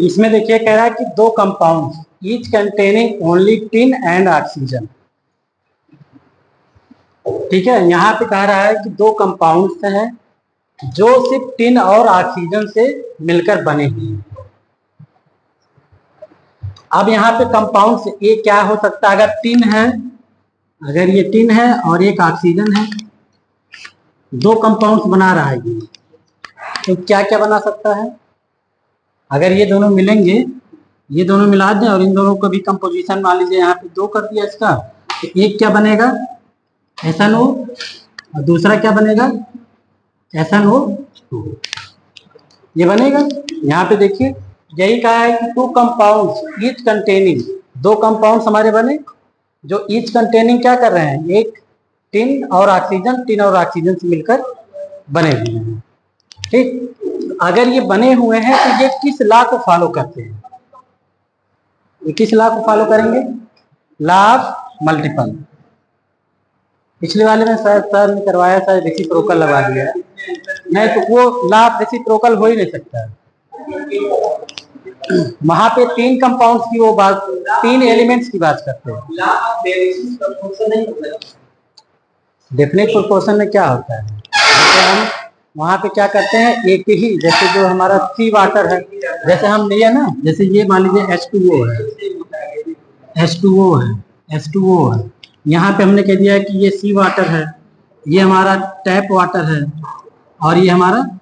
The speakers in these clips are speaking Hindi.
इसमें देखिए कह रहा है कि दो compounds each containing only tin and oxygen. ठीक है, यहाँ पे कह रहा है कि दो कंपाउंड्स हैं जो सिर्फ टिन और ऑक्सीजन से मिलकर बने हुए हैं। अब यहाँ पे कंपाउंड्स ये क्या हो सकता है? अगर टिन है, अगर ये टिन है और एक ऑक्सीजन है, दो कंपाउंड्स बना रहा है ये, तो क्या क्या बना सकता है? अगर ये दोनों मिलेंगे, ये दोनों मिला दें और इन दोनों को भी कंपोजिशन मान लीजिए यहाँ पे 2 कर दिया इसका, तो एक क्या बनेगा? SnO, और दूसरा क्या बनेगा? SnO2। ये बनेगा। यहाँ पे देखिए यही कहा है कि टू कंपाउंड्स ईच कंटेनिंग, दो कंपाउंड्स हमारे बने जो ईच कंटेनिंग क्या कर रहे हैं? एक टिन और ऑक्सीजन, टिन और ऑक्सीजन से मिलकर बने हुए हैं। ठीक, अगर ये बने हुए हैं तो ये किस लॉ को फॉलो करते हैं? ये किस लॉ को फॉलो करेंगे? Law of multiple. पिछले वाले में शायद सर ने करवाया, शायद रेसिप्रोकल लगा दिया है, नहीं तो वो लॉ ऑफ रेसिप्रोकल हो ही नहीं सकता है। वहां पे 3 कंपाउंड्स की वो बात, 3 एलिमेंट्स की बात करते हैं। डेफिनेट प्रोपोर्शन में क्या होता है? जैसे हम वहां पे क्या करते हैं, एक ही, जैसे जो हमारा सी वाटर है, जैसे हम लिए ना, जैसे ये मान लीजिए H2O है, H2O है, H2O है, यहाँ पे हमने कह दिया है कि ये सी वाटर है, ये हमारा टैप वाटर है, और ये हमारा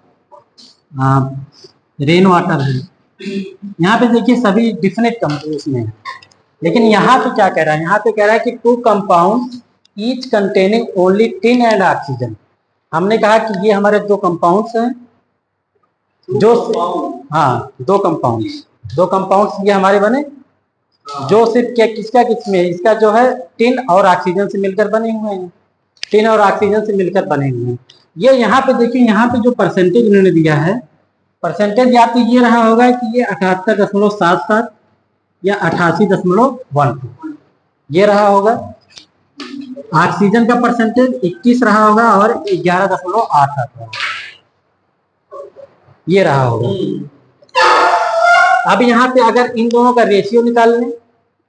रेन वाटर है। यहाँ पे देखिए सभी डिफिनेट कंपाउंड्स में है, लेकिन यहाँ पे क्या कह रहा है? यहाँ पे कह रहा है कि two compound each containing only tin and oxygen. हमने कहा कि ये हमारे दो कंपाउंड्स हैं जो, हाँ दो कंपाउंड्स ये हमारे बने जो सिर्फ क्या किसका किसमें, इसका जो है टिन और ऑक्सीजन से मिलकर बने हुए हैं, टिन और ऑक्सीजन से मिलकर बने हुए हैं। ये यहाँ पे देखिए, यहाँ पे जो परसेंटेज इन्होंने दिया है, परसेंटेज या तो ये रहा होगा कि ये 78.77 या 88.12 ये रहा होगा। ऑक्सीजन का परसेंटेज 21 रहा होगा और 11.88 ये रहा होगा। अब यहाँ पे अगर इन दोनों का रेशियो निकाल लें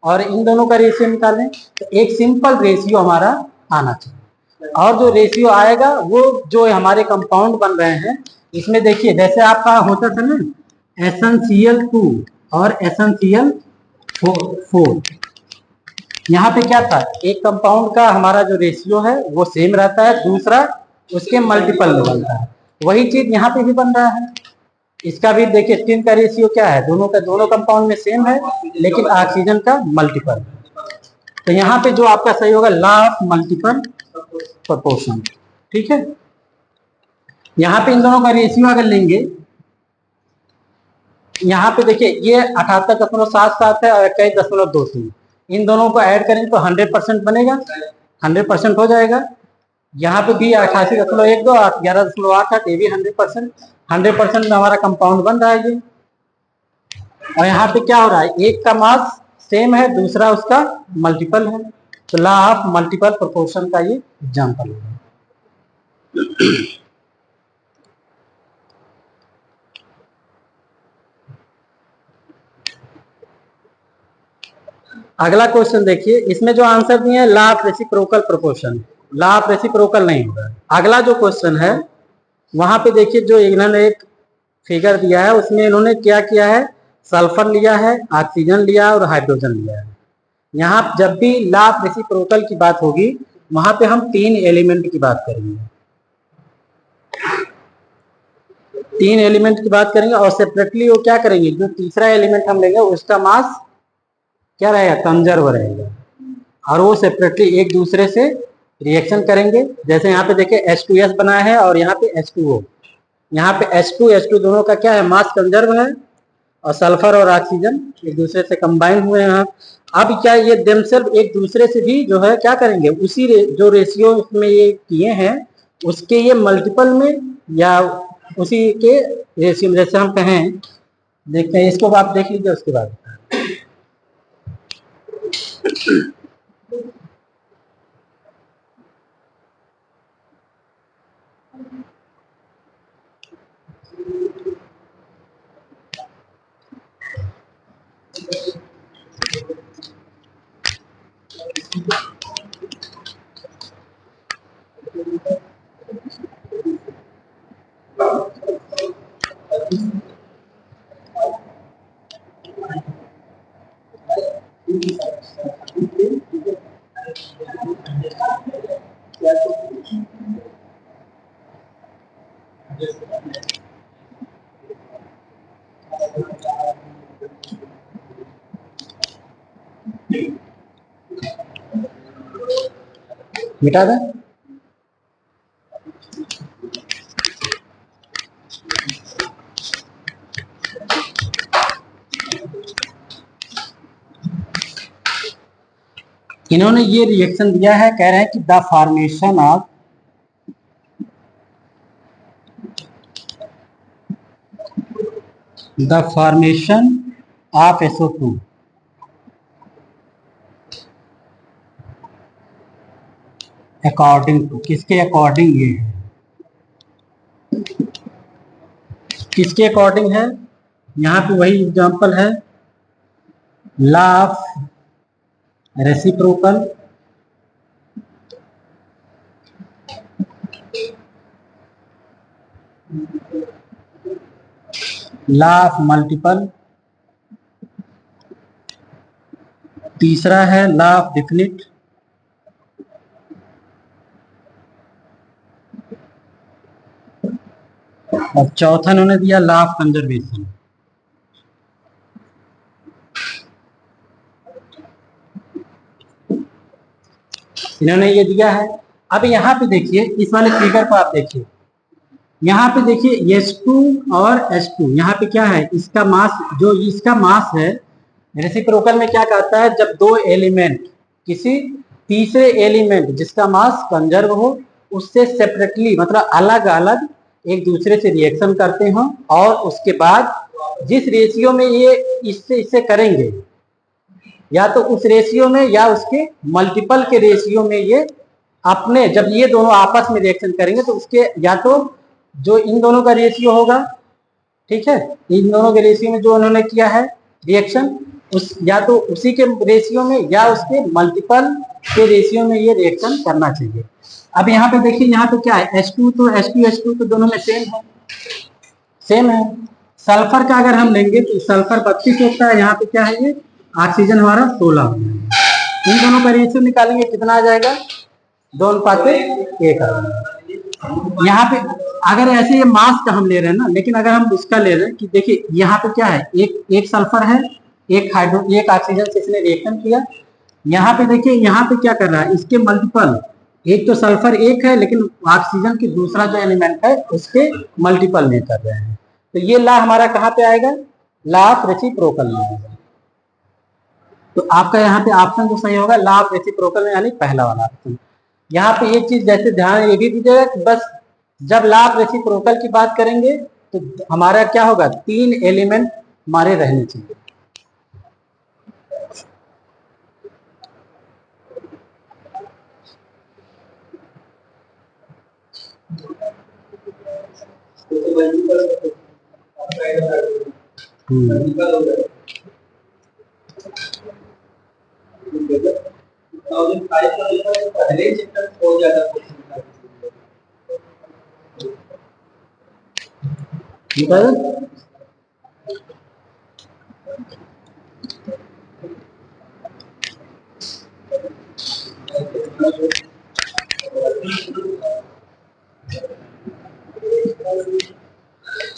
और इन दोनों का रेशियो निकाल लें तो एक सिंपल रेशियो हमारा आना चाहिए, और जो रेशियो आएगा वो जो हमारे कंपाउंड बन रहे हैं, इसमें देखिए जैसे आपका होता था ना SnCl2 और SnCl4, यहाँ पे क्या था, एक कंपाउंड का हमारा जो रेशियो है वो सेम रहता है, दूसरा उसके मल्टीपल में बनता है। वही चीज यहाँ पे भी बन रहा है। इसका भी देखिए टिन का रेशियो क्या है, दोनों का, दोनों कंपाउंड में सेम है, लेकिन ऑक्सीजन का मल्टीपल। तो यहाँ पे जो आपका सही होगा लॉ ऑफ मल्टीपल प्रोपोर्शन। ठीक है, यहाँ पे इन दोनों का रेशियो अगर लेंगे, यहाँ पे देखिए ये 78.77 है और 21.23, इन दोनों को ऐड करेंगे तो 100% बनेगा, 100% हो जाएगा। यहाँ पे भी 88.12 और 11.88, ये भी 100%, 100% में हमारा कंपाउंड बन रहा है ये। और यहाँ पे क्या हो रहा है, एक का मास सेम है, दूसरा उसका मल्टीपल है, तो लॉ ऑफ मल्टीपल प्रोपोर्शन का ये एग्जांपल है। अगला क्वेश्चन देखिए, इसमें जो आंसर दिए हैं law of reciprocal proportion, law of reciprocal नहीं होगा। अगला जो क्वेश्चन है वहां पे देखिए जो इन्होंने एक फिगर दिया है उसमें इन्होंने क्या किया है, सल्फर लिया है, ऑक्सीजन लिया और हाइड्रोजन लिया है। यहाँ जब भी लॉ ऑफ रेसिप्रोकल की बात होगी वहां पे हम 3 एलिमेंट की बात करेंगे, 3 एलिमेंट की बात करेंगे, और सेपरेटली वो क्या करेंगे, जो तीसरा एलिमेंट हम लेंगे उसका मास क्या रहेगा, कंजर्व रहेगा, और वो सेपरेटली एक दूसरे से रिएक्शन करेंगे। जैसे यहाँ पे देखिए H2S बना है और यहाँ पे H2O, यहाँ पे H2 दोनों का क्या है, मास कंजर्व है, और सल्फर और ऑक्सीजन एक दूसरे से कंबाइन हुए हैं। अब क्या ये देमसेल्फ एक दूसरे से भी जो है क्या करेंगे, उसी जो रेशियो में ये किए हैं उसके ये मल्टीपल में या उसी के रेशियो में, जैसे हम कहें, देखते हैं इसको आप देख लीजिए उसके बाद। मिटा दें। इन्होंने ये रिएक्शन दिया है, कह रहे हैं कि the formation of SO2 according to, किसके अकॉर्डिंग ये है, किसके अकॉर्डिंग है, यहाँ पे वही एग्जांपल है, law of reciprocal, law of multiple, तीसरा है लॉ ऑफ डिफिनिट, और चौथा उन्होंने दिया लॉ ऑफ कंजर्वेशन। इन्होंने ये दिया है। अब यहाँ पे देखिए, इस वाले फिगर को आप देखिए, यहाँ पे देखिए H2 और H2, यहाँ पे क्या है, इसका मास, जो इसका मास है, रेसिप्रोकल में क्या कहता है, जब दो एलिमेंट किसी तीसरे एलिमेंट जिसका मास कंजर्व हो उससे सेपरेटली, मतलब अलग अलग एक दूसरे से रिएक्शन करते हो, और उसके बाद जिस रेशियो में ये इससे करेंगे, या तो उस रेशियो में या उसके मल्टीपल के रेशियो में ये अपने, जब ये दोनों आपस में रिएक्शन करेंगे तो उसके, या तो जो इन दोनों का रेशियो होगा, ठीक है, इन दोनों के रेशियो में जो उन्होंने किया है रिएक्शन, उस या तो उसी के रेशियो में या उसके मल्टीपल के रेशियो में ये रिएक्शन करना चाहिए। अब यहाँ पे देखिए, यहाँ पे क्या है, H2 तो H2 तो दोनों में सेम है। सल्फर का अगर हम लेंगे तो सल्फर 32 होता है, यहाँ पे क्या है, ये ऑक्सीजन हमारा 16 हो जाएगा। इन दोनों का रेशियो निकालेंगे, कितना आ जाएगा, 2:1 आ जाएगा। यहाँ पे अगर ऐसे ये मास का हम ले रहे हैं ना, लेकिन अगर हम उसका ले रहे हैं कि देखिए यहाँ पे क्या है, एक सल्फर है, एक ऑक्सीजन से इसने रिएक्शन किया। यहाँ पे देखिए, यहाँ पे क्या कर रहा है, इसके मल्टीपल, एक तो सल्फर एक है लेकिन ऑक्सीजन की दूसरा जो एलिमेंट है उसके मल्टीपल में कर रहे हैं। तो ये लॉ हमारा कहाँ पे आएगा, लॉ ऑफ रेसिप्रोकल में आएगा। तो आपका यहाँ पे ऑप्शन जो सही होगा लॉ ऑफ रेसिप्रोकल में, यानी पहला वाला ऑप्शन। यहाँ पे एक चीज जैसे ध्यान ये भी दीजिएगा कि बस जब लॉ ऑफ रेसिप्रोकल की बात करेंगे तो हमारा क्या होगा, 3 एलिमेंट हमारे रहने चाहिए।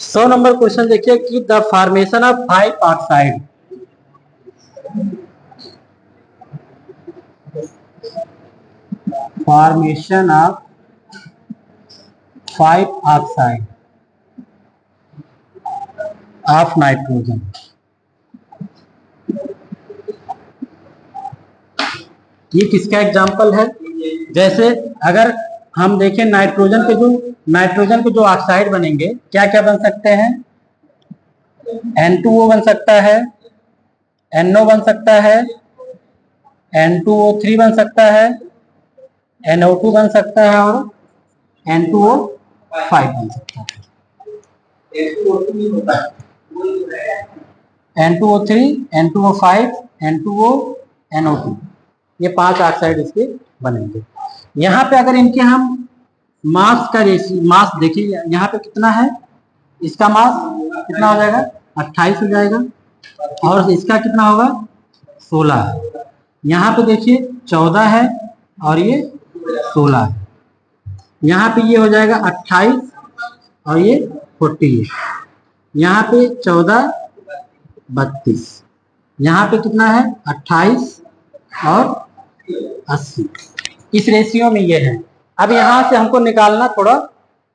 सौ नंबर क्वेश्चन देखिए कि the formation of 5 oxide, formation of 5 oxide of nitrogen. ये किसका एग्जाम्पल है, जैसे अगर हम देखें नाइट्रोजन के जो ऑक्साइड बनेंगे, क्या क्या बन सकते हैं, N2O बन सकता है, NO बन सकता है, N2O3 बन सकता है, NO2 बन सकता है, और N2O5 बन सकता है। N2O3, N2O5, N2O, NO2, ये 5 ऑक्साइड इसके बनेंगे। यहाँ पे अगर इनके हम मास का रेशियो, मास देखिए यहाँ पे कितना है, इसका मास कितना हो जाएगा 28 हो जाएगा, और इसका कितना होगा 16 है। यहाँ पे देखिए 14 है और ये 16 है। यहाँ पे ये हो जाएगा 28 और ये 48, यहाँ पे 14 32, यहाँ पे कितना है 28 और 80, इस रेशियो में ये है। अब यहाँ से हमको निकालना थोड़ा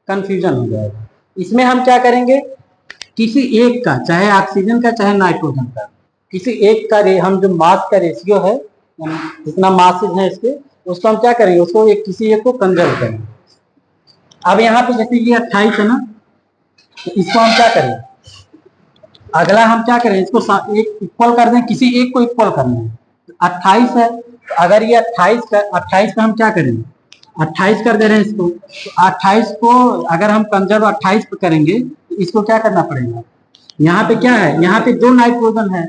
कंफ्यूजन हो जाएगा। इसमें हम क्या करेंगे, किसी एक का, चाहे ऑक्सीजन का चाहे नाइट्रोजन का, किसी एक का हम जो मास का रेशियो है, जितना मासेज है इसके, उसको हम क्या करेंगे, उसको एक किसी एक को कंजर्व करेंगे। अब यहाँ पे जैसे ये 28 है ना, तो इसको हम क्या करें, अगला हम क्या करें, इसको एक इक्वल कर दें, किसी एक को इक्वल करना है। 28 है, तो अगर ये 28 का हम क्या करेंगे, 28 कर दे रहे हैं इसको, तो 28 को अगर हम कंजर्व 28 पे करेंगे तो इसको क्या करना पड़ेगा, यहाँ पे क्या है, यहाँ पे 2 नाइट्रोजन है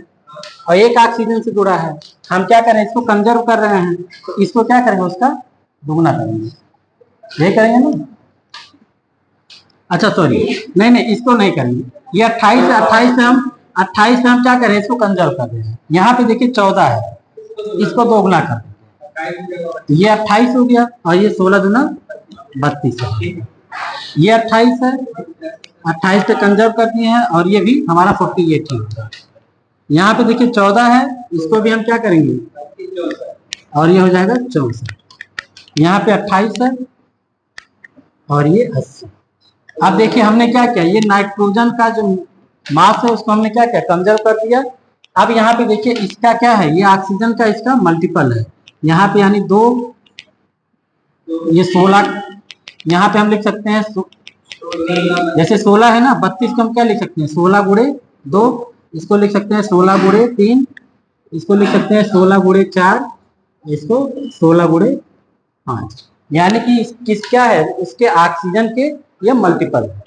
और 1 ऑक्सीजन से जुड़ा है, हम क्या करें, इसको कंजर्व कर रहे हैं, तो इसको क्या करेंगे, उसका दुगुना करेंगे, यही करेंगे ना। अच्छा सॉरी, नहीं इसको नहीं करेंगे, ये 28 से हम क्या करें, इसको कंजर्व कर रहे हैं। यहाँ पे देखिए 14 है, इसको दोगुना कर देंगे, ये 28 हो गया और ये 16 दूना 32 है। ये 28 है, 28 पे कंजर्व कर दिए हैं और ये भी हमारा 48 है। यहाँ पे देखिए 14 है, इसको भी हम क्या करेंगे और ये हो जाएगा 64। यहाँ पे 28 है और ये 80। अब देखिए हमने क्या किया, ये नाइट्रोजन का जो मास है उसको हमने क्या किया, कंजर्व कर दिया। अब यहाँ पे देखिए इसका क्या है, ये ऑक्सीजन का इसका मल्टीपल है, यहाँ पे यानी 2, ये 16, यहाँ पे हम लिख सकते हैं जैसे 16 है ना, 32 को हम क्या लिख सकते हैं 16 गुणे 2, इसको लिख सकते हैं 16 गुणे 3, इसको लिख सकते हैं 16 गुणे 4, इसको 16 गुणे 5, यानी कि किस क्या है, उसके ऑक्सीजन के ये मल्टीपल है।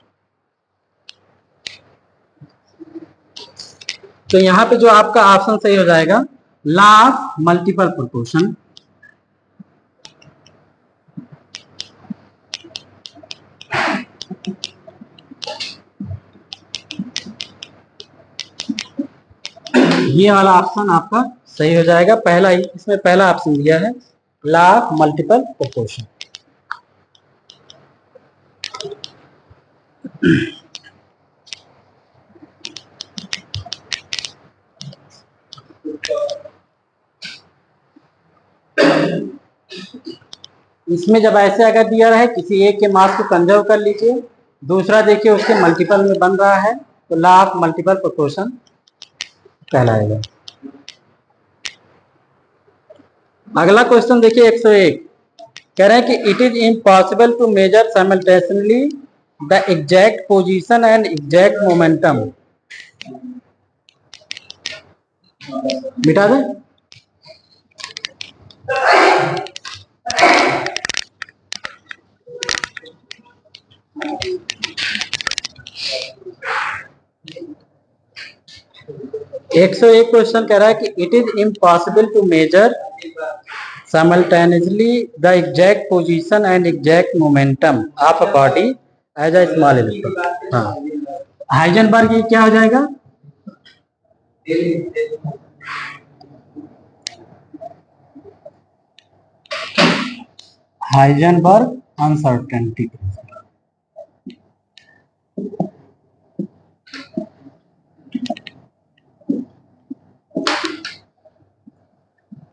तो यहाँ पे जो आपका ऑप्शन सही हो जाएगा, लॉ ऑफ मल्टीपल प्रोपोर्शन। ये वाला ऑप्शन आपका सही हो जाएगा, पहला ही इसमें पहला ऑप्शन दिया है, लॉ ऑफ मल्टीपल प्रोपोर्शन। इसमें जब ऐसे अगर दिया रहे, किसी एक के मास को कंजर्व कर लीजिए, दूसरा देखिए उसके मल्टीपल में बन रहा है, तो लॉ ऑफ मल्टीपल प्रोपोर्शन कहलाएगा। अगला क्वेश्चन देखिए 101, कह रहे हैं कि it is impossible to measure simultaneously the exact position and exact momentum. मिटा दें, एक क्वेश्चन कह रहा है कि it is impossible to measure simultaneously the exact position and exact momentum of a body as a small electron। हाँ, हाइजेनबर्ग ये क्या हो जाएगा, Heisenberg uncertainty.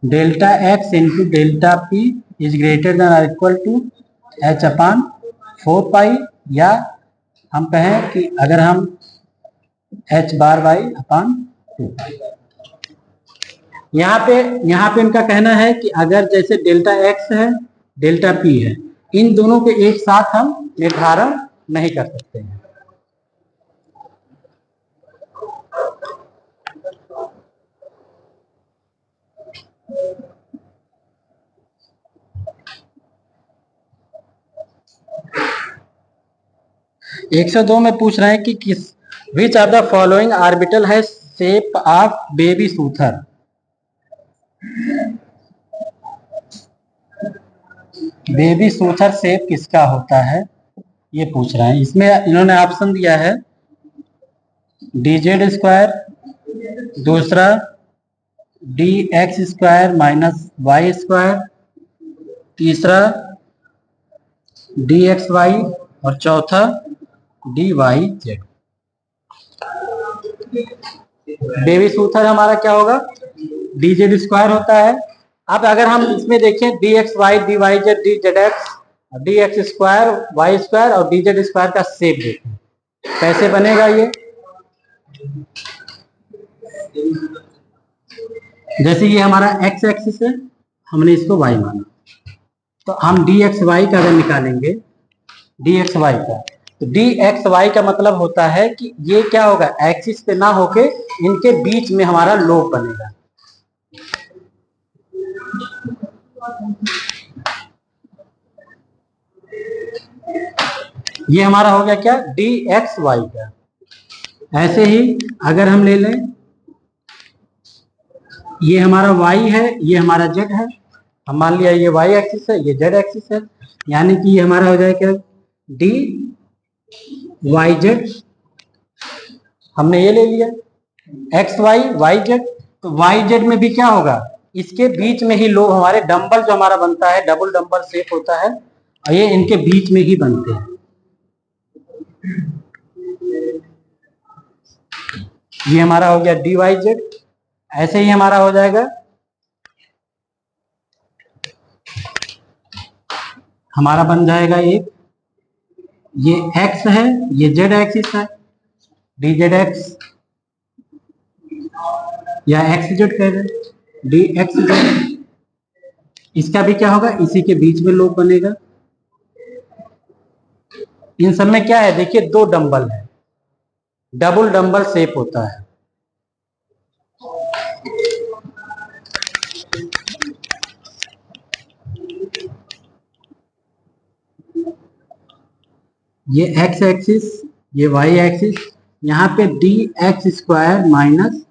Delta x into delta P is greater than और इक्वल टू एच अपान 4 पाई, या हम कहें कि अगर हम एच बार बाई अपान 2 पाई। यहाँ पे इनका कहना है कि अगर जैसे डेल्टा एक्स है डेल्टा पी है, इन दोनों के एक साथ हम निर्धारण नहीं कर सकते हैं। एक सौ दो में पूछ रहे हैं कि किस which of the following orbital है shape of baby soother. Baby soother shape किसका होता है, ये पूछ रहे हैं। इसमें इन्होंने ऑप्शन दिया है dz स्क्वायर, दूसरा dx² माइनस वाई स्क्वायर, तीसरा dxy और चौथा dyz। बेबी सूथर हमारा क्या होगा, dz स्क्वायर होता है। अब अगर हम इसमें देखें dxy dyz dzx dx square Y square और dz स्क्वायर का शेप देखें कैसे बनेगा ये। जैसे ये हमारा x एक्सिस है, हमने इसको y माना, तो हम dxy का अगर निकालेंगे dxy का, तो dxy का मतलब होता है कि ये क्या होगा, एक्सिस पे ना होके इनके बीच में हमारा लोब बनेगा। ये हमारा हो गया क्या, dxy का। ऐसे ही अगर हम ले लें, ये हमारा y है, ये हमारा z है, हम मान लिया ये y एक्सिस है, ये z एक्सिस है, यानी कि ये हमारा हो जाएगा dy z। हमने ये ले लिया एक्स वाई वाई जेड, तो वाई जेड में भी क्या होगा, इसके बीच में ही लोग हमारे डंबल जो हमारा बनता है, डबल डंबल शेप होता है, और ये इनके बीच में ही बनते हैं। ये हमारा हो गया डी वाई जेड। ऐसे ही हमारा हो जाएगा, हमारा बन जाएगा एक, ये एक्स है, ये जेड एक्सिस है, डी जेड एक्स या एक्स जेड कह रहे, डी एक्स जेड। इसका भी क्या होगा, इसी के बीच में लोग बनेगा। इन सब में क्या है, देखिए दो डंबल है, डबल डंबल शेप होता है। ये एक्स एक्सिस, ये वाई एक्सिस, यहाँ पे D X square minus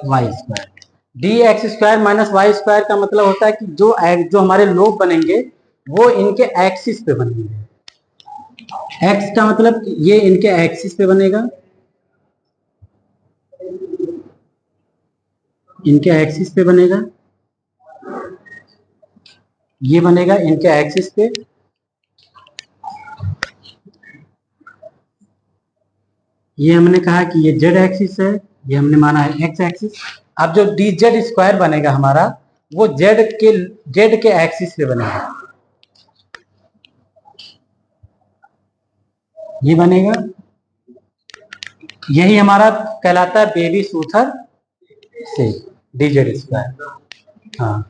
Y square. D X square minus Y square का मतलब होता है कि जो हमारे लोब बनेंगे वो इनके एक्सिस पे बनेंगे। एक्स का मतलब ये इनके एक्सिस पे बनेगा, इनके एक्सिस पे बनेगा, ये बनेगा इनके एक्सिस पे, ये हमने कहा कि ये जेड एक्सिस है, ये हमने माना है एक्स एक्सिस। अब जो डी जेड स्क्वायर बनेगा हमारा, वो जेड के एक्सिस पे बनेगा, ये बनेगा। यही हमारा कहलाता है बेबी सूथर से डी जेड स्क्वायर। हाँ,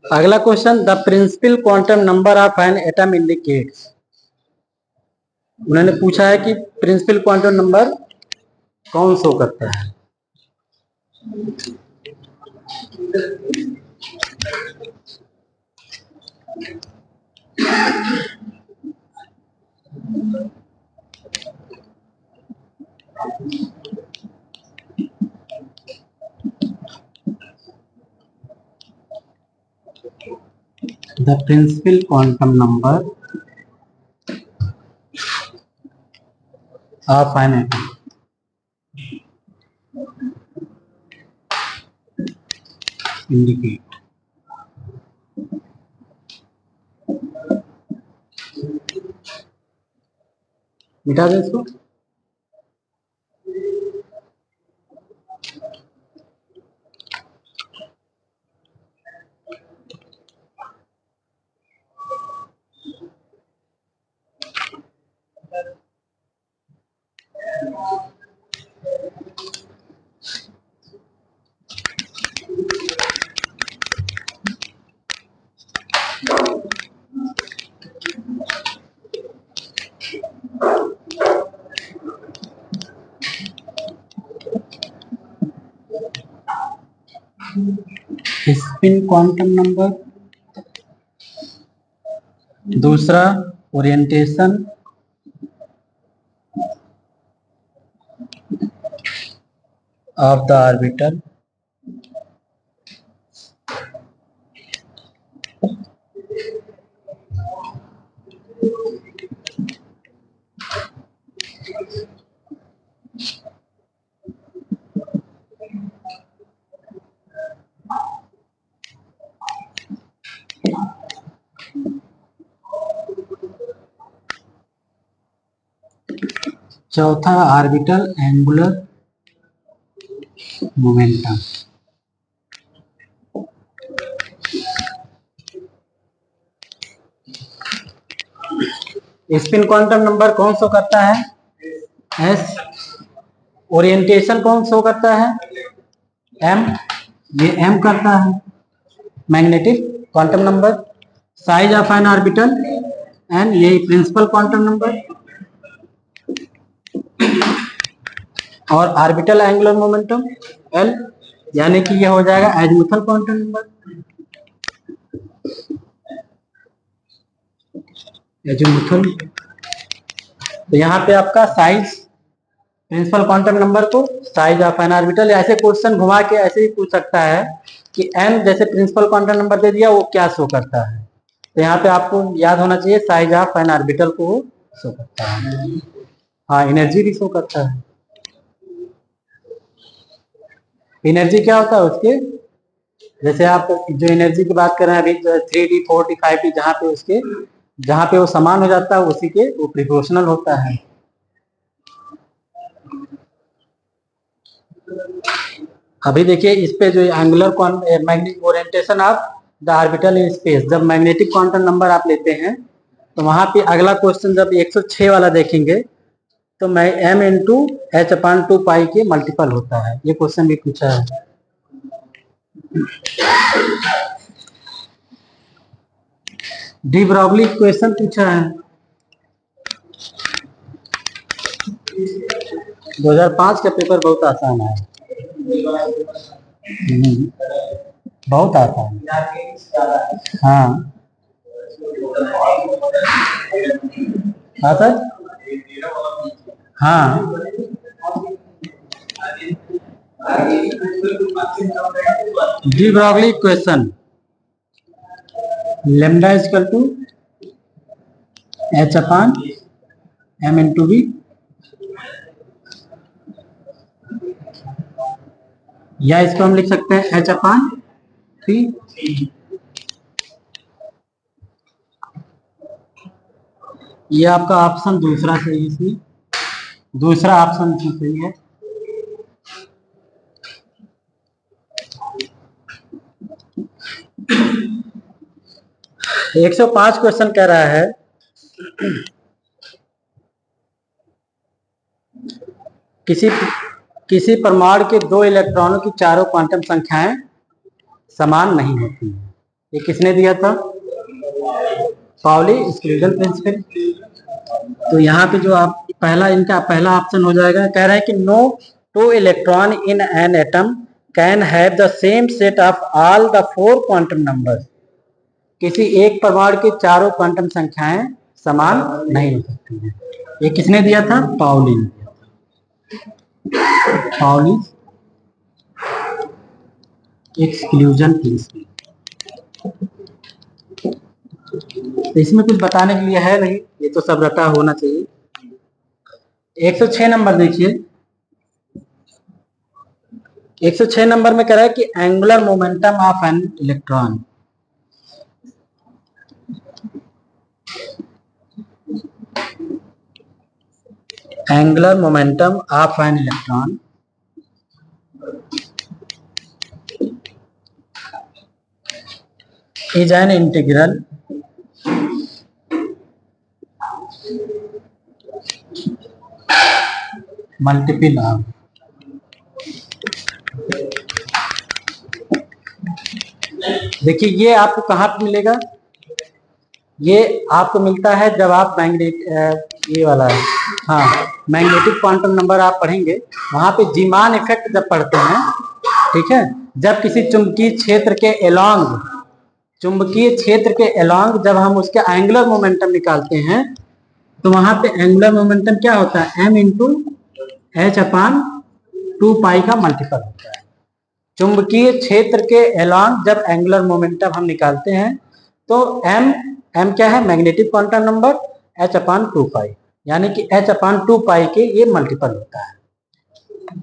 अगला question, the principal quantum number of an atom indicates. उन्होंने पूछा है कि प्रिंसिपल क्वांटम नंबर कौन शो करता है। The principal quantum number of an atom indicate, मिटा दे इसको। स्पिन क्वांटम नंबर, दूसरा ओरिएंटेशन ऑफ द ऑर्बिटल, चौथा orbital angular momentum. Spin quantum number कौन शो करता है? एस। ओरिएंटेशन कौन शो करता है? एम। ये एम करता है। Magnetic quantum number, size of an orbital N, ये प्रिंसिपल क्वांटम नंबर, और ऑर्बिटल एंगुलर मोमेंटम एल, यानी कि ये हो जाएगा एजीमुथल क्वांटम नंबर। एजीमुथल, तो यहाँ पे आपका साइज, प्रिंसिपल क्वांटम नंबर को साइज ऑफ एन ऑर्बिटल, ऐसे क्वेश्चन घुमा के ऐसे ही पूछ सकता है कि एन जैसे प्रिंसिपल क्वांटम नंबर दे दिया, वो क्या शो करता है। तो यहाँ पे आपको याद होना चाहिए साइज ऑफ एन ऑर्बिटल को वो शो करता है। हाँ, एनर्जी भी शो करता है। एनर्जी क्या होता है उसके, जैसे आप जो एनर्जी की बात कर रहे हैं अभी 3D 4D 5D, जहाँ पे वो समान हो जाता है उसी के वो प्रोपोर्शनल होता है। अभी देखिए इस पे जो angular magnetic orientation of the orbital in space, जब मैग्नेटिक क्वांटम नंबर आप लेते हैं तो वहां पे अगला क्वेश्चन जब 106 वाला देखेंगे तो मैं m/h/2 के मल्टीपल होता है। ये क्वेश्चन भी पूछा है। डी ब्रॉगली क्वेश्चन पूछा है 2005 का पेपर, बहुत आसान है। बहुत आसान। हाँ हाँ सर, हाँ de Broglie question, lambda equal to h/m/v, या इसको हम लिख सकते हैं h/p। ये आपका ऑप्शन दूसरा सही है, इसमें दूसरा ऑप्शन सही है। एक 105 क्वेश्चन कह रहा है किसी परमाणु के 2 इलेक्ट्रॉनों की चारों क्वांटम संख्याएं समान नहीं होती हैं। ये किसने दिया था? Pauli exclusion principle. तो यहाँ पे जो आप इनका पहला ऑप्शन हो जाएगा, कह रहा है कि no 2 electron in an atom can have the same set of all the 4 quantum numbers. किसी एक परमाणु की चारों क्वांटम संख्याएं समान नहीं हो सकती हैं। ये किसने दिया था? पाउली ने दिया था। Pauli exclusion principle. तो इसमें कुछ बताने के लिए है नहीं, ये तो सब रटा होना चाहिए। 106 नंबर देखिए, 106 नंबर में कह रहा है कि angular momentum of an electron, angular momentum of an electron is an integral multiple of देखिए ये आपको कहाँ पे मिलेगा? ये आपको मिलता है जब आप ये वाला है, हाँ, मैग्नेटिक क्वांटम नंबर आप पढ़ेंगे, वहां पे जीमान इफेक्ट जब पढ़ते हैं, ठीक है, जब किसी चुंबकीय क्षेत्र के एलॉन्ग, चुंबकीय क्षेत्र के एलॉन्ग जब हम उसके एंगुलर मोमेंटम निकालते हैं तो वहां पे एंगुलर मोमेंटम क्या होता है, m इंटू एच अपान 2 पाई का मल्टीपल होता है। चुंबकीय क्षेत्र के एलॉन्ग जब एंगुलर मोमेंटम हम निकालते हैं तो m क्या है, मैग्नेटिक क्वांटम नंबर, h अपान 2 पाई, यानी कि h अपान 2 पाई के ये मल्टीपल होता है।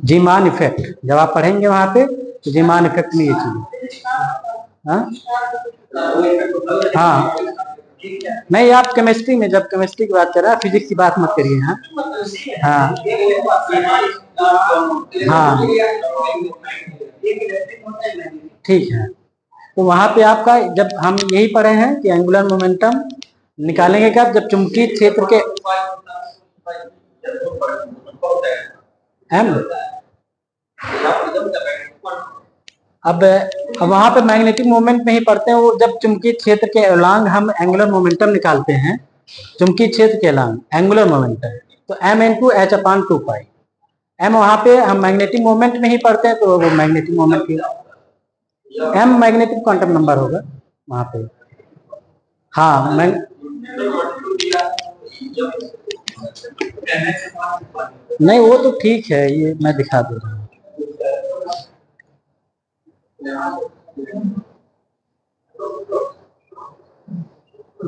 जीमान इफेक्ट जब आप पढ़ेंगे वहां पे तो जीमान इफेक्ट में ये चीज, हाँ नहीं, आप केमिस्ट्री में जब केमिस्ट्री की बात कर रहे हैं, फिजिक्स की बात मत करिए। हाँ हाँ हाँ ठीक है। तो वहां पे आपका जब हम यही पढ़े हैं कि एंगुलर मोमेंटम निकालेंगे कब, जब चुंबकीय क्षेत्र के एम, अब वहां पे मैग्नेटिक मोमेंट में ही पढ़ते हैं, वो जब चुंबकीय क्षेत्र के एलॉन्ग हम एंगुलर मोमेंटम निकालते हैं, चुंबकीय क्षेत्र के एलॉन्ग एंगुलर मोमेंटम, तो m इंटू एच अपान 2 पाई, m वहां पे हम मैग्नेटिक मोमेंट में ही पढ़ते हैं तो वो मैग्नेटिक मोमेंट की m मैग्नेटिक क्वांटम नंबर होगा वहां पे। हाँ नहीं वो तो ठीक है, ये मैं दिखा दे रहा हूँ।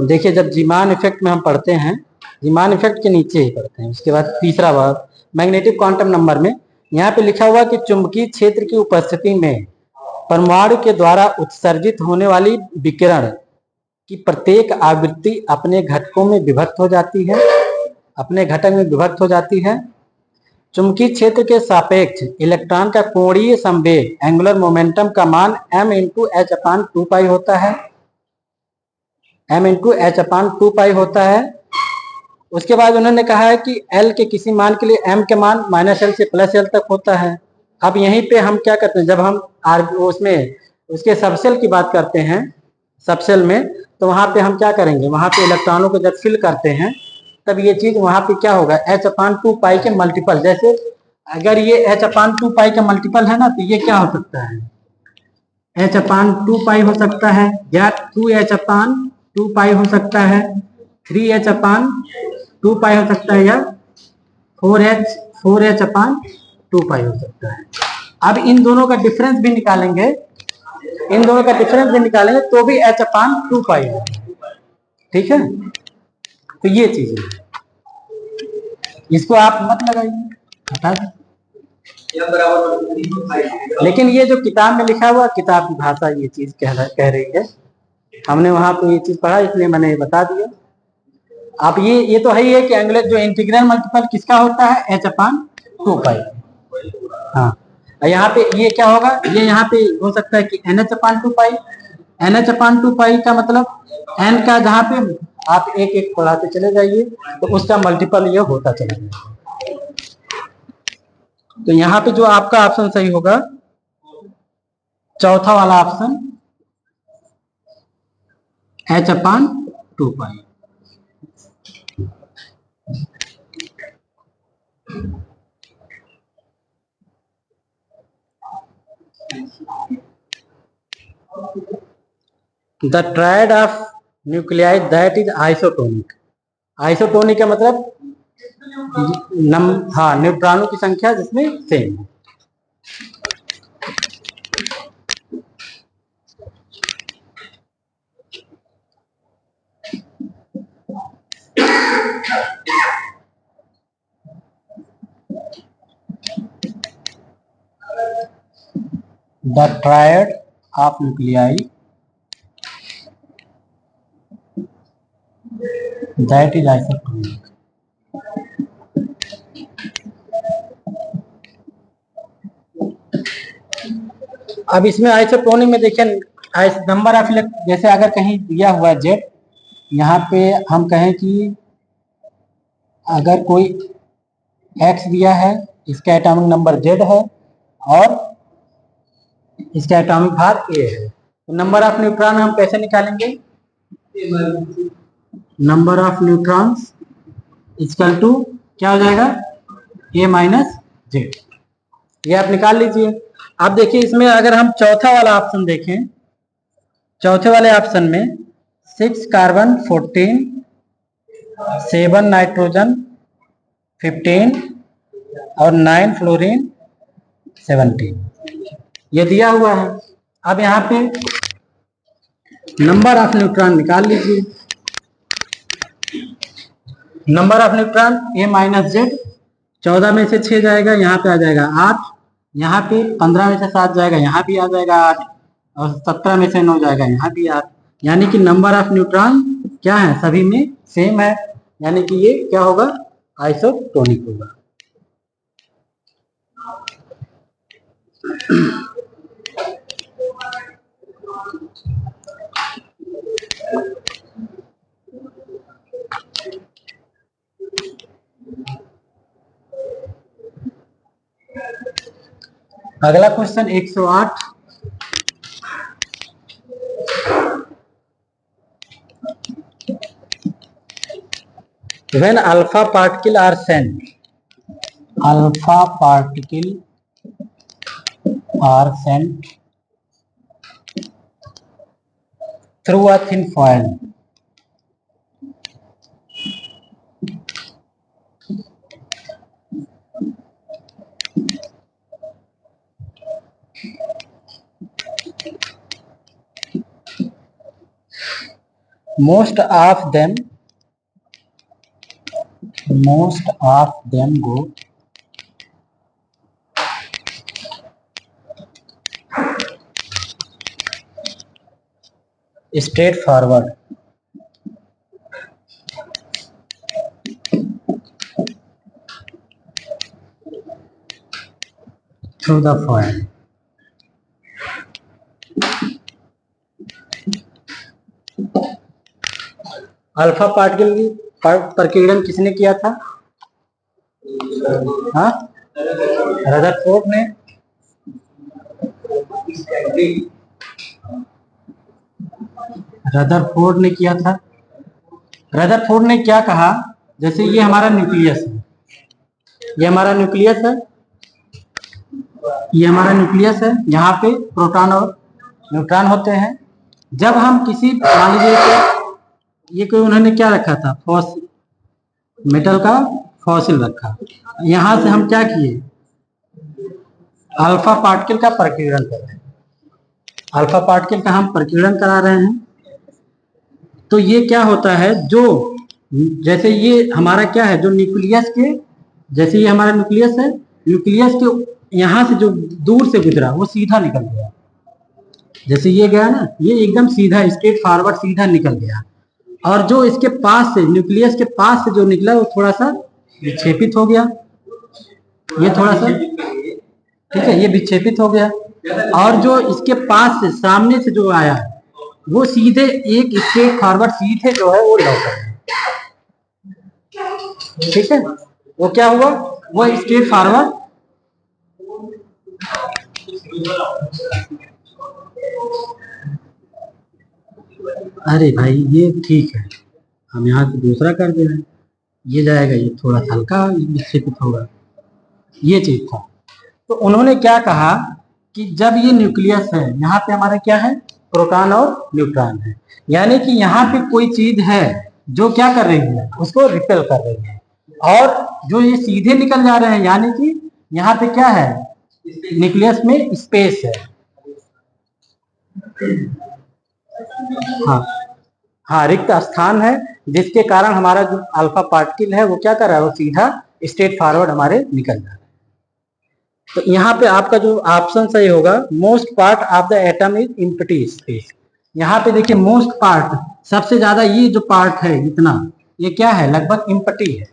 देखिए जब जीमान इफेक्ट में हम पढ़ते हैं, जीमान इफेक्ट के नीचे ही पढ़ते हैं, उसके बाद तीसरा बार मैग्नेटिक क्वांटम नंबर में यहाँ पे लिखा हुआ कि चुंबकीय क्षेत्र की उपस्थिति में परमाणु के द्वारा उत्सर्जित होने वाली विकिरण की प्रत्येक आवृत्ति अपने घटकों में विभक्त हो जाती है, अपने घटक में विभक्त हो जाती है। चुंबकीय क्षेत्र के सापेक्ष इलेक्ट्रॉन का कोणीय संवेग एंगुलर मोमेंटम का मान m इंटू एच अपान 2 पाई होता है, m इंटू एच अपान 2 पाई होता है। उसके बाद उन्होंने कहा है कि L के किसी मान के लिए m के मान -L से +L तक होता है। अब यहीं पे हम क्या करते हैं, जब हम उसमें उसके सबसेल की बात करते हैं, सबसेल में, तो वहां पे हम क्या करेंगे, वहां पे इलेक्ट्रॉनों को जब फिल करते हैं तब ये चीज वहां पे क्या होगा, h अपान 2 पाई के मल्टीपल, जैसे अगर ये h अपान 2 पाई का मल्टीपल है ना, तो ये क्या हो सकता है, h अपान 2 पाई हो सकता है, या 2h अपान 2 पाई हो सकता है, 3h अपान 2 पाई हो सकता है, या 4h अपान 2 पाई हो सकता है। अब इन दोनों का डिफरेंस भी निकालेंगे, इन दोनों का डिफरेंस भी निकालेंगे तो भी h अपान 2 पाई है, ठीक है। तो ये चीज है, इसको आप मत लगाइए, हटा दें। लेकिन ये जो किताब में लिखा हुआ, किताब की भाषा ये चीज कह रही है, हमने वहां पे ये चीज पढ़ा इसलिए मैंने ये बता दिया। अब ये तो है ही है कि एंगुलर जो इंटीग्रल मल्टीपल किसका होता है, h अपान 2 पाई। हाँ यहाँ पे ये क्या होगा, ये यहाँ पे हो सकता है कि NH अपान 2 पाई, NH अपान 2 पाई का मतलब n का जहाँ पे आप एक एक बढ़ाते चले जाइए तो उसका मल्टीपल ये होता चला जाएगा। तो यहाँ पे जो आपका ऑप्शन सही होगा, चौथा वाला option h upon 2 pi. The triad of nuclei that is isotonic. Isotonic का मतलब हाँ न्यूट्रॉनों की संख्या जिसमें सेम है। The triad of nuclei that is isotonic. अब इसमें आइसोटोनिक में देखिए नंबर ऑफ इलेक्ट्रॉन, जैसे अगर कहीं दिया हुआ है जेड, यहाँ पे हम कहें कि अगर कोई एक्स दिया है, इसका एटॉमिक नंबर जेड है और इसका एटॉमिक भार ए है, तो नंबर ऑफ न्यूट्रॉन हम कैसे निकालेंगे, number of neutrons equal to क्या हो जाएगा, ए माइनस जेड, ये आप निकाल लीजिए। अब देखिए इसमें अगर हम चौथा वाला ऑप्शन देखें, चौथे वाले ऑप्शन में 6 कार्बन 14, 7 नाइट्रोजन 15 और 9 फ्लोरीन 17 ये दिया हुआ है। अब यहाँ पे नंबर ऑफ न्यूट्रॉन निकाल लीजिए। Number of neutron A minus Z, 14 में से 6 जाएगा, यहाँ पे आ जाएगा 8, यहाँ पे 15 में से 7 जाएगा, यहाँ भी आ जाएगा 8, और 17 में से 9 जाएगा, यहाँ भी 8। यानी कि नंबर ऑफ न्यूट्रॉन क्या है, सभी में सेम है, यानी कि ये क्या होगा, आइसोटोनिक होगा। अगला question 108, when alpha particle are sent, alpha particle are sent through a thin foil, most of them go straight forward through the foil। Alpha particle की प्रकीर्णन किसने किया था? हाँ, रदरफोर्ड ने। रदरफोर्ड ने किया था। रदरफोर्ड ने क्या कहा, जैसे ये हमारा न्यूक्लियस है, ये हमारा न्यूक्लियस है, ये हमारा न्यूक्लियस है, यहाँ पे प्रोटॉन और न्यूट्रॉन होते हैं। जब हम किसी, मान लीजिए ये कोई उन्होंने क्या रखा था, मेटल का फॉसिल रखा, यहाँ से हम क्या किए, अल्फा पार्टिकल का प्रकीर्णन कर रहे हैं, अल्फा पार्टिकल का हम प्रकीर्णन करा रहे हैं। तो ये क्या होता है, जो जैसे ये हमारा क्या है, जो न्यूक्लियस के, जैसे ये हमारा न्यूक्लियस है, न्यूक्लियस के यहाँ से जो दूर से गुजरा वो सीधा निकल गया, जैसे ये गया ना, ये एकदम सीधा स्ट्रेट फॉरवर्ड सीधा निकल गया। और जो इसके पास से, न्यूक्लियस के पास से जो निकला वो थोड़ा सा विक्षेपित हो गया, ये थोड़ा सा, ठीक है, ये विक्षेपित हो गया। और जो इसके पास से, सामने से जो आया वो सीधे एक स्ट्रेट फॉरवर्ड सीधे जो है वो लौटा, ठीक है, वो क्या हुआ, वो स्ट्रेट फॉरवर्ड, अरे भाई ये ठीक है, हम यहाँ से दूसरा कर दे रहे हैं, ये जाएगा, ये थोड़ा हल्का विक्षेपित होगा, ये चीज था। तो उन्होंने क्या कहा कि जब ये न्यूक्लियस है, यहाँ पे हमारा क्या है, प्रोटॉन और न्यूट्रॉन है, यानी कि यहाँ पे कोई चीज है जो क्या कर रही है, उसको रिपेल कर रही है, और जो ये सीधे निकल जा रहे हैं, यानी कि यहाँ पे क्या है, न्यूक्लियस में स्पेस है, हाँ हाँ, रिक्त स्थान है, जिसके कारण हमारा जो अल्फा पार्टिकल है वो क्या कर रहा है, वो सीधा स्ट्रेट फॉरवर्ड हमारे निकल जा रहा है। तो यहाँ पे आपका जो ऑप्शन सही होगा, most part of the atom is empty space. यहाँ पे देखिए मोस्ट पार्ट, सबसे ज्यादा ये जो पार्ट है इतना, ये क्या है, लगभग एम्प्टी है,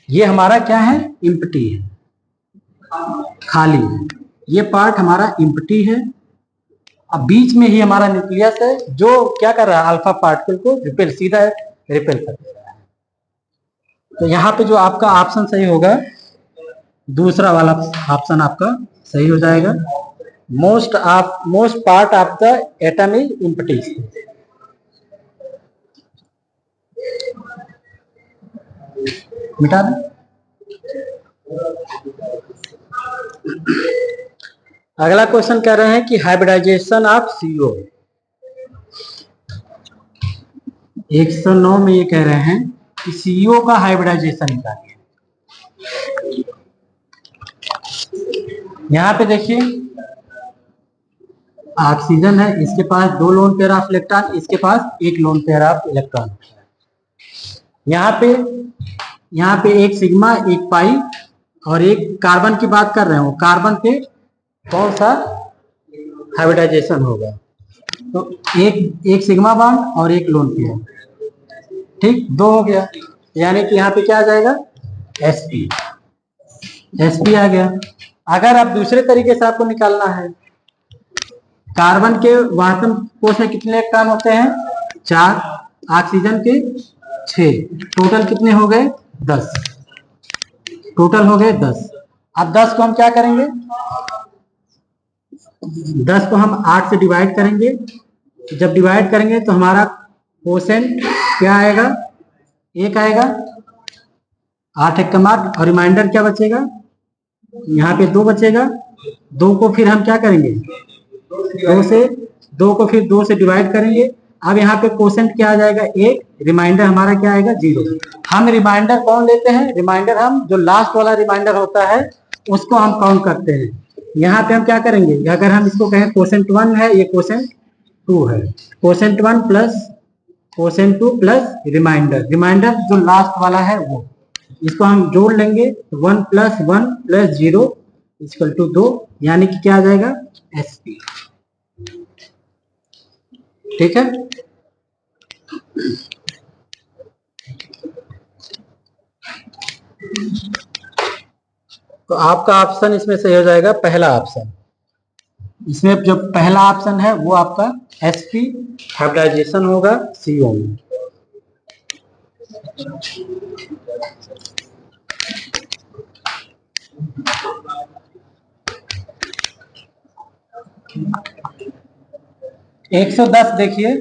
ये हमारा क्या है, एम्प्टी है, खाली है, ये पार्ट हमारा एम्प्टी है। अब बीच में ही हमारा न्यूक्लियस है जो क्या कर रहा है, अल्फा पार्टिकल को रिपेल, सीधा रिपेल कर दे रहा है। तो यहाँ पे जो आपका ऑप्शन सही होगा, दूसरा वाला ऑप्शन आपका सही हो जाएगा, most part of the atom is empty. मिटा दें। अगला क्वेश्चन कह रहे हैं कि हाइब्रिडाइजेशन ऑफ CO। 109 में ये कह रहे हैं कि CO का हाइब्रिडाइजेशन निकालिए। यहाँ पे देखिए ऑक्सीजन है, इसके पास 2 लोन पेयर ऑफ इलेक्ट्रॉन, इसके पास 1 लोन पेयर ऑफ इलेक्ट्रॉन। यहाँ पे एक सिग्मा, एक पाई और एक कार्बन की बात कर रहे हो। कार्बन पे कौन सा हाइब्रिडाइजेशन होगा? तो एक सिग्मा बॉन्ड और एक लोन पेयर, ठीक, 2 हो गया। यानी कि यहाँ पे क्या आ जाएगा? sp आ गया। अगर आप दूसरे तरीके से आपको निकालना है, कार्बन के वास्तव कोश में कितने इलेक्ट्रॉन होते हैं? 4, ऑक्सीजन के 6, टोटल कितने हो गए? 10। टोटल हो गए 10। अब 10 को हम क्या करेंगे? 10 को हम 8 से डिवाइड करेंगे। जब डिवाइड करेंगे तो हमारा कोसेंट क्या आएगा? 1 आएगा। 8 एक कम 8 और रिमाइंडर क्या बचेगा? यहाँ पे 2 बचेगा। 2 को फिर हम क्या करेंगे? 2 को फिर 2 से डिवाइड करेंगे। अब यहाँ पे कोसेंट क्या आ जाएगा? 1। रिमाइंडर हमारा क्या आएगा? 0। हम रिमाइंडर कौन लेते हैं? रिमाइंडर हम जो लास्ट वाला रिमाइंडर होता है उसको हम काउंट करते हैं। यहाँ पे हम क्या करेंगे? अगर हम इसको कहें कोसेंट 1 है, ये कोसेंट 2 है। Quotient 1 plus quotient 2 plus remainder, remainder जो लास्ट वाला है वो, इसको हम जोड़ लेंगे। 1 + 1 + 0 = 2, यानी कि क्या आ जाएगा? sp। ठीक है। तो आपका ऑप्शन इसमें सही हो जाएगा पहला ऑप्शन। इसमें जो पहला ऑप्शन है वो आपका sp हाइब्रिडाइजेशन होगा CO में। एक 110 देखिए,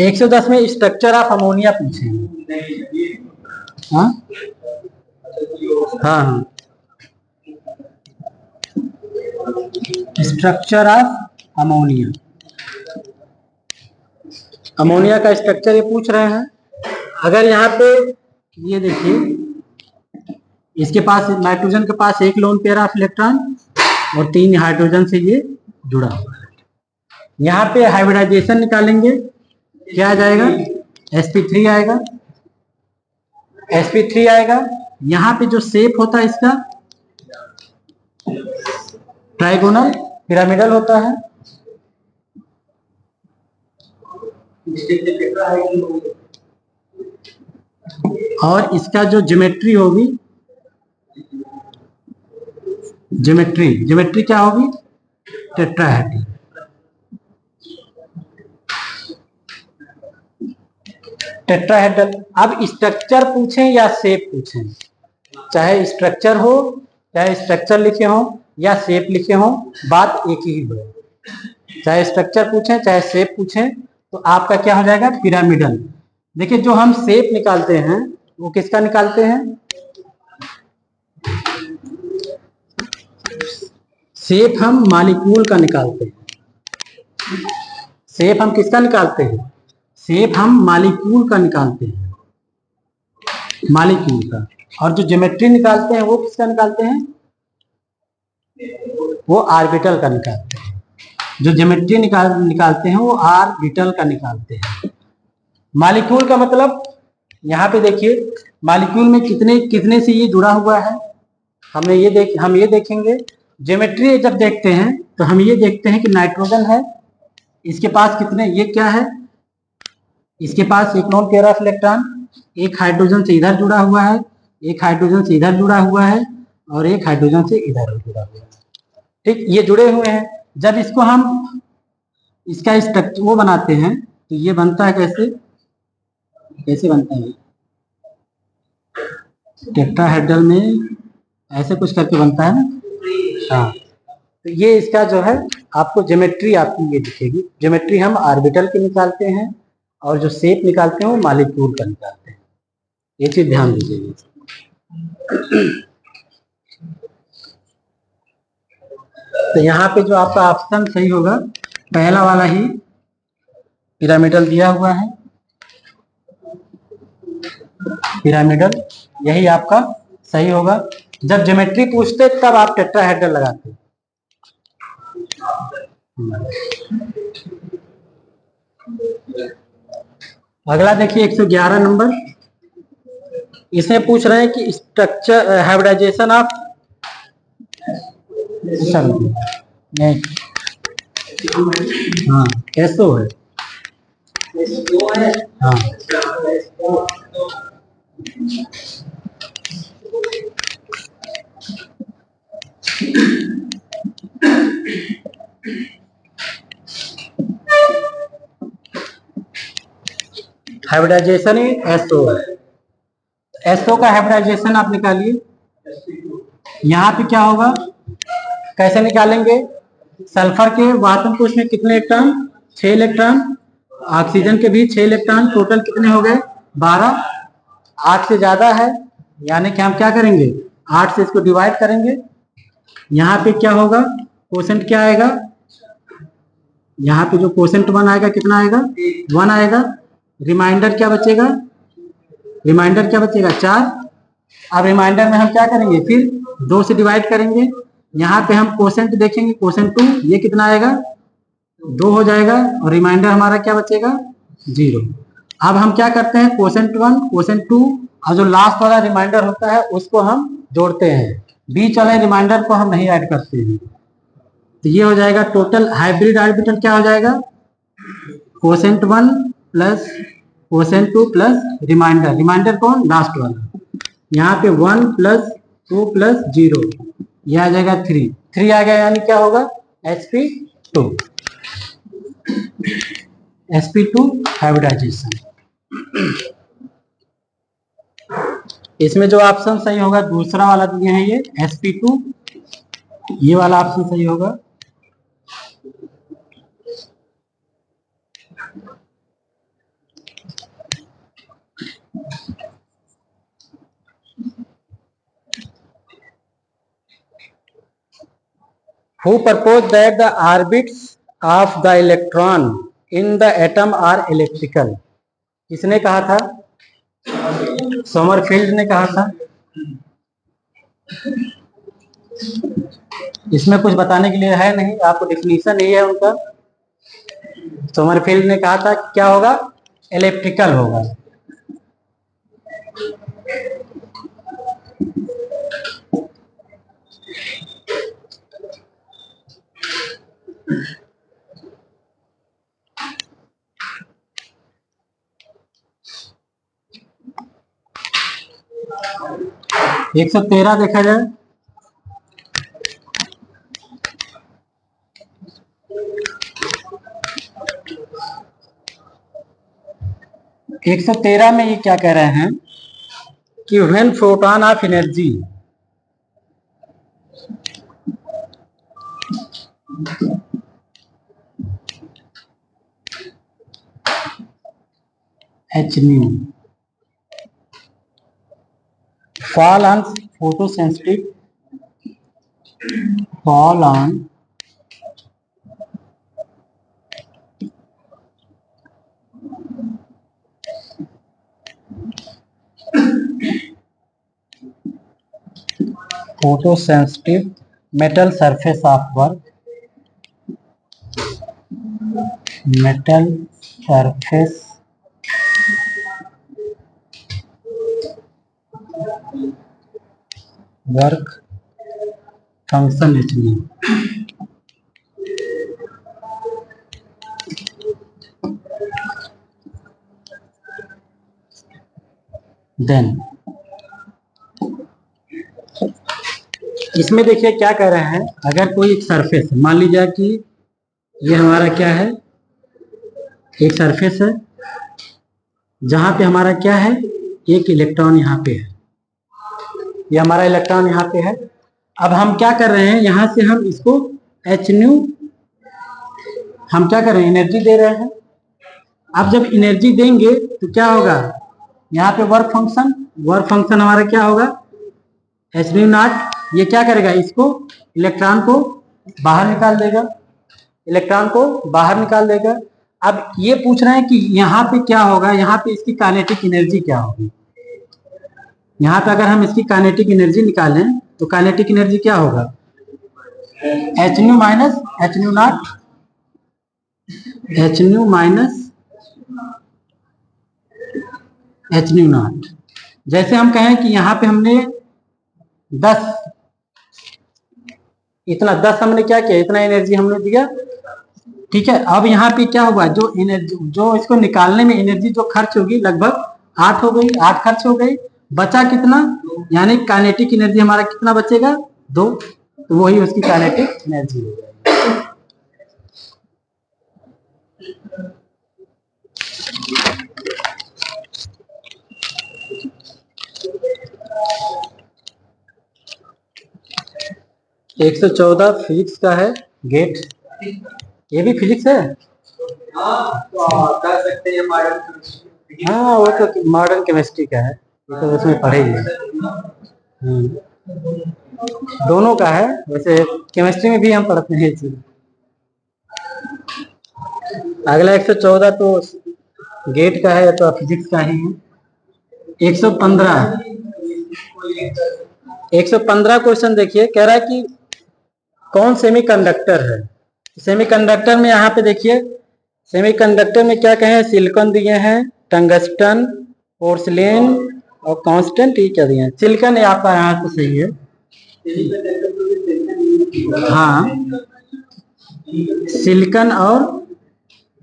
110 में स्ट्रक्चर ऑफ अमोनिया पूछे। हाँ हाँ हाँ, स्ट्रक्चर ऑफ अमोनिया, अमोनिया का स्ट्रक्चर ये पूछ रहे हैं। अगर यहाँ पे ये देखिए, इसके पास नाइट्रोजन के पास 1 लोन पेयर ऑफ इलेक्ट्रॉन और 3 हाइड्रोजन से ये जुड़ा हुआ है। यहाँ पे हाइब्रिडाइजेशन निकालेंगे, क्या आ जाएगा? sp3 आएगा। sp3 आएगा। यहाँ पे जो शेप होता है इसका ट्राइगोनल पिरामिडल होता है। और इसका जो ज्योमेट्री होगी, ज्योमेट्री क्या होगी? टेट्राहेड्रल। टेट्राहेड्रल। अब स्ट्रक्चर पूछें या शेप पूछें, चाहे स्ट्रक्चर हो, चाहे स्ट्रक्चर लिखे हो या शेप लिखे हो, बात एक ही है। चाहे स्ट्रक्चर पूछें चाहे शेप पूछें, तो आपका क्या हो जाएगा? पिरामिडल। देखिए जो हम शेप निकालते हैं वो किसका निकालते हैं? शेप हम मॉलिक्यूल का निकालते हैं। शेप हम किसका निकालते हैं? शेप हम मॉलिक्यूल का निकालते हैं, मॉलिक्यूल का। और जो ज्योमेट्री निकालते हैं वो किसका निकालते हैं? वो ऑर्बिटल का निकालते हैं। जो ज्योमेट्री निकालते हैं वो ऑर्बिटल का निकालते हैं। मॉलिक्यूल का मतलब यहाँ पे देखिए, मॉलिक्यूल में कितने से ये जुड़ा हुआ है, हम ये देखेंगे। ज्योमेट्री जब देखते हैं तो हम ये देखते हैं कि नाइट्रोजन है, इसके पास कितने, ये क्या है? इसके पास 1 lone pair of electron, 1 hydrogen से इधर जुड़ा हुआ है, 1 हाइड्रोजन से इधर जुड़ा हुआ है और 1 हाइड्रोजन से इधर जुड़ा हुआ है। ठीक, ये जुड़े हुए हैं। जब इसको हम इसका स्ट्रक्चर वो बनाते हैं तो ये बनता है कैसे बनता है? टेट्राहेड्रल में ऐसे कुछ करके बनता है ना। हाँ, तो ये इसका जो है आपको ज्योमेट्री आपकी ये दिखेगी। ज्योमेट्री हम ऑर्बिटल की निकालते हैं और जो शेप निकालते हैं वो मॉलिक्यूल का निकालते हैं। ये चीज ध्यान दीजिएगा। तो यहाँ पे जो आपका ऑप्शन सही होगा पहला वाला ही पिरामिडल दिया हुआ है, पिरामिडल, यही आपका सही होगा। जब ज्योमेट्री पूछते तब आप टेट्राहेड्रल लगाते। अगला देखिए 111 नंबर, इसमें पूछ रहे हैं कि स्ट्रक्चर हाइब्रिडाइजेशन ऑफ नहीं, हाँ कैसो है, हाँ हाइब्रिडाइजेशन ही एसओ है। एसओ का हाइब्रिडाइजेशन आप निकालिए। यहाँ पे क्या होगा, कैसे निकालेंगे, सल्फर के वातम कोश में कितने इलेक्ट्रॉन, 6 इलेक्ट्रॉन, ऑक्सीजन के भी 6 इलेक्ट्रॉन, टोटल कितने हो गए 12। 8 से ज्यादा है यानी कि हम क्या करेंगे 8 से इसको डिवाइड करेंगे। यहाँ पे क्या होगा, कोसेंट क्या आएगा, यहाँ पे जो कोसेंट 1 आएगा कितना आएगा 1 आएगा। रिमाइंडर क्या बचेगा, रिमाइंडर क्या बचेगा 4। अब रिमाइंडर में हम क्या करेंगे फिर 2 से डिवाइड करेंगे। यहाँ पे हम कोसेंट देखेंगे, कोसेंट 2 ये कितना आएगा 2 हो जाएगा और रिमाइंडर हमारा क्या बचेगा 0। अब हम क्या करते हैं कोसेंट 1 कोसेंट 2 और जो लास्ट वाला रिमाइंडर होता है उसको हम जोड़ते हैं, बीच वाले रिमाइंडर को हम नहीं ऐड करते हैं। तो ये हो जाएगा टोटल हाइब्रिड ऑर्बिटल क्या हो जाएगा, quotient 1 plus quotient 2 plus remainder, remainder कौन लास्ट वाला, यहाँ पे 1 प्लस 2 प्लस 0, यह आ जाएगा 3 आ गया, यानी क्या होगा sp2, sp2 हाइब्रिडाइजेशन। इसमें जो ऑप्शन सही होगा दूसरा वाला दिए हैं ये sp2, ये वाला ऑप्शन सही होगा। Who proposed that the orbits of the electron in the atom are elliptical? किसने कहा था, सोमरफील्ड ने कहा था। इसमें कुछ बताने के लिए है नहीं, आपको डेफिनेशन यही है उनका। सोमरफील्ड ने कहा था कि क्या होगा एलिप्टिकल होगा। एक 113 देखा जाए, एक 113 में ये क्या कह रहे हैं कि when photon of energy h nu fall on photosensitive, fall on photosensitive metal surface of work, metal surface work function h nu। Then इसमें देखिए क्या कह रहे हैं, अगर कोई एक सरफेस मान लीजिए कि ये हमारा क्या है एक सरफेस है जहां पे हमारा क्या है एक इलेक्ट्रॉन यहाँ पे है, ये हमारा इलेक्ट्रॉन यहाँ पे है। अब हम क्या कर रहे हैं यहाँ से हम इसको h nu हम क्या कर रहे हैं एनर्जी दे रहे हैं। अब जब एनर्जी देंगे तो क्या होगा यहाँ पे वर्क फंक्शन हमारा क्या होगा h nu नॉट, ये क्या करेगा इसको इलेक्ट्रॉन को बाहर निकाल देगा, इलेक्ट्रॉन को बाहर निकाल देगा। अब ये पूछ रहे हैं कि यहाँ पे क्या होगा, यहाँ पे इसकी काइनेटिक एनर्जी क्या होगी। यहाँ पे अगर हम इसकी काइनेटिक एनर्जी निकालें तो काइनेटिक एनर्जी क्या होगा, H new minus H new not, H new minus H new not. जैसे हम कहें कि यहाँ पे हमने 10 इतना 10 हमने क्या किया, इतना एनर्जी हमने दिया, ठीक है। अब यहाँ पे क्या हुआ, जो एनर्जी जो इसको निकालने में एनर्जी जो खर्च होगी लगभग 8 हो गई, 8 खर्च हो गई, बचा कितना, यानी काइनेटिक एनर्जी हमारा कितना बचेगा, 2, तो वही उसकी काइनेटिक एनर्जी हो जाएगी। एक 114 फिजिक्स का है गेट, ये भी फिजिक्स है। कर सकते हैं मॉडर्न। हाँ वो तो मॉडर्न केमिस्ट्री का है, ये तो उसमें पढ़ेगी। दोनों का है, वैसे केमिस्ट्री में भी हम पढ़ते हैं ये चीज। अगला 114 तो गेट का है, तो फिजिक्स का ही है। 115 क्वेश्चन देखिए, कह रहा है कि कौन सेमीकंडक्टर है। सेमीकंडक्टर में यहाँ पे देखिए, सेमीकंडक्टर में क्या कहें, सिलिकॉन दिए हैं, टंगस्टन, पोर्सिलेन और कांस्टेंट, ये क्या दिए हैं, सिलिकॉन है आपका यहाँ पे सही है। हाँ सिलिकॉन और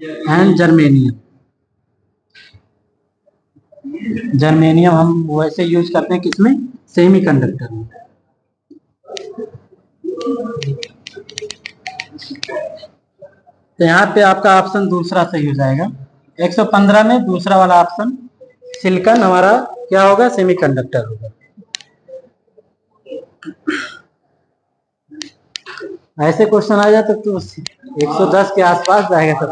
एंड जर्मेनियम, जर्मेनियम हम वैसे यूज करते हैं किसमें, सेमीकंडक्टर में। तो यहाँ पे आपका ऑप्शन दूसरा सही हो जाएगा। 115 में दूसरा वाला ऑप्शन सिलिकॉन हमारा क्या होगा, सेमीकंडक्टर होगा। ऐसे क्वेश्चन आ जाते तो 110 के आसपास जाएगा सब।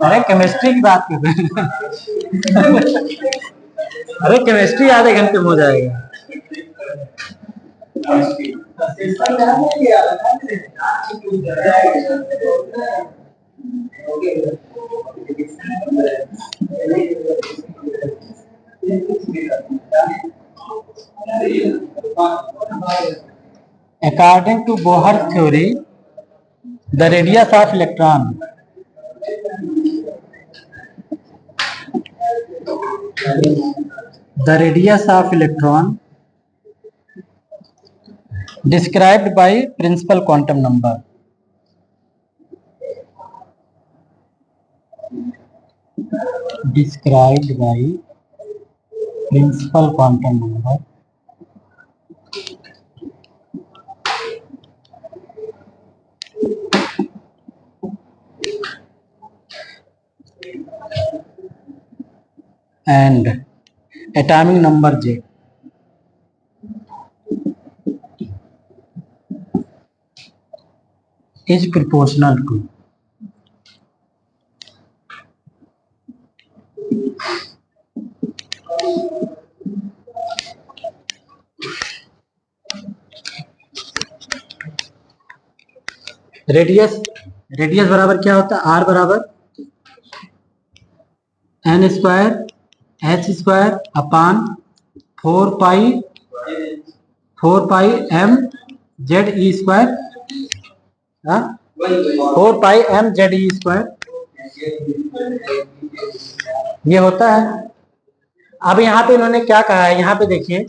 अरे केमिस्ट्री की बात कर रहे हैं। अरे केमिस्ट्री आधे घंटे में हो जाएगा। According to Bohr theory, the radius of electron described by principal quantum number. Described by principal quantum number and atomic number J is proportional to radius. Radius बराबर क्या होता है, आर बराबर N square H square upon 4 pi M Z E square, 4 pi M Z E square ये होता है। अब यहाँ पे इन्होंने क्या कहा है, यहाँ पे देखिए,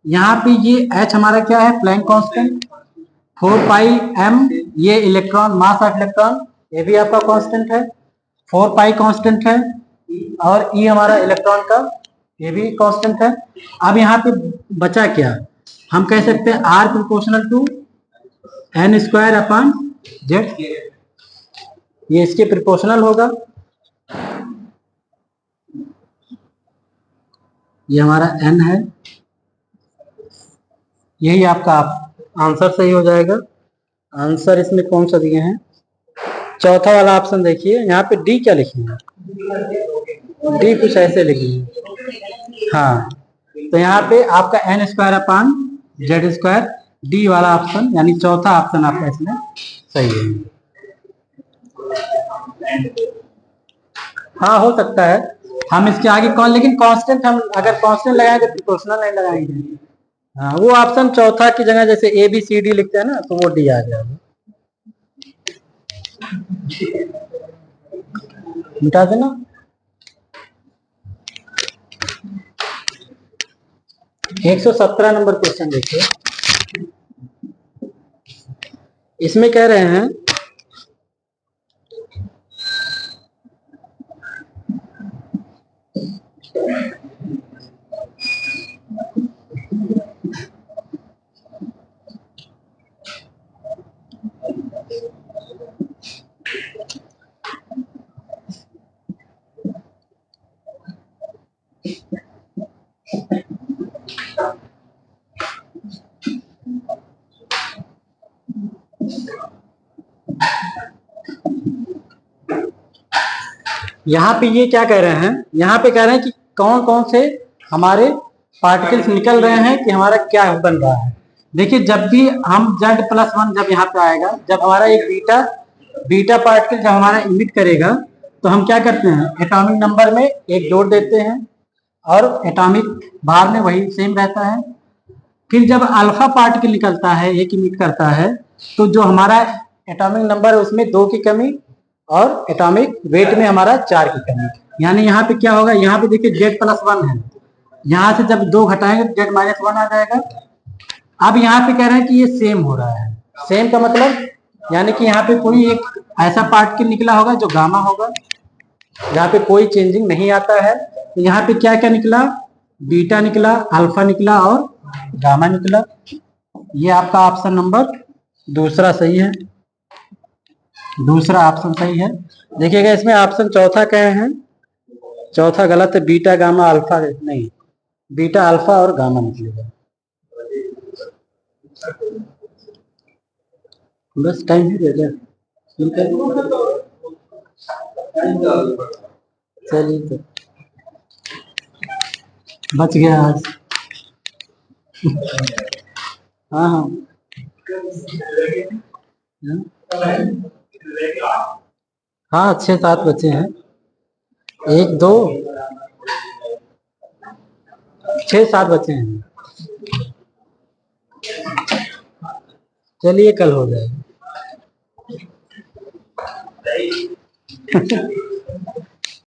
यहाँ पे ये एच हमारा क्या है, प्लैंक कांस्टेंट, 4 पाई एम ये इलेक्ट्रॉन मास ऑफ इलेक्ट्रॉन, ये भी आपका कांस्टेंट है, 4 पाई कांस्टेंट है, और ई हमारा इलेक्ट्रॉन का ये भी कांस्टेंट है। अब यहाँ पे बचा क्या, हम कह सकते हैं R proportional to N square upon Z, ये इसके प्रोपोर्शनल होगा। ये हमारा एन है, यही आपका आंसर सही हो जाएगा। आंसर इसमें कौन सा दिए हैं, चौथा वाला ऑप्शन देखिए। यहाँ पे डी क्या लिखे हैं, डी कुछ ऐसे लिखे हैं, हाँ, तो यहाँ पे आपका N square upon Z square D वाला ऑप्शन यानी चौथा ऑप्शन आपका इसमें सही है। हाँ, हो सकता है हम इसके आगे कौन, लेकिन कांस्टेंट हम अगर कांस्टेंट लगाएंगे तो प्रोपोर्शनल नहीं लगाएंगे। हाँ, वो ऑप्शन चौथा की जगह जैसे ए बी सी डी लिखते हैं ना, तो वो डी आ गया, मिटा देना। एक 117 नंबर क्वेश्चन देखिए, इसमें कह रहे हैं यहाँ पे ये क्या कह रहे हैं, यहाँ पे कह रहे हैं कि कौन कौन से हमारे पार्टिकल्स निकल रहे हैं कि हमारा क्या बन रहा है। देखिए, जब भी हम Z+1 जब यहाँ पे आएगा, जब हमारा एक बीटा पार्टिकल जब हमारा इमिट करेगा, तो हम क्या करते हैं, एटॉमिक नंबर में एक जोड़ देते हैं और एटॉमिक बार में वही सेम रहता है। फिर जब अल्फा पार्टिकल निकलता है, एक इमिट करता है, तो जो हमारा एटॉमिक नंबर है उसमें 2 की कमी और एटॉमिक वेट में हमारा 4 की कमी। यानी यहाँ पे क्या होगा, यहाँ पे देखिए Z+1 है, यहाँ से जब 2 घटाएंगे तो Z-1 आ जाएगा। अब यहाँ पे कह रहे हैं कि ये सेम हो रहा है। सेम का मतलब यानी कि यहाँ पे कोई एक ऐसा पार्टिकल निकला होगा जो गामा होगा, जहाँ पे कोई चेंजिंग नहीं आता है। तो यहाँ पे क्या क्या निकला, बीटा निकला, अल्फा निकला और गामा निकला। ये आपका ऑप्शन नंबर दूसरा सही है, दूसरा ऑप्शन सही है। देखिएगा इसमें ऑप्शन चौथा कहे हैं, चौथा गलत है, बीटा गामा अल्फा नहीं, बीटा अल्फा और गामा निकलेगा। बस टाइम ही रह गया, चलिए तो बच गया आज। हाँ हाँ हाँ, 6-7 बचे हैं, 1 2 6-7 बचे हैं। चलिए कल हो जाएगा।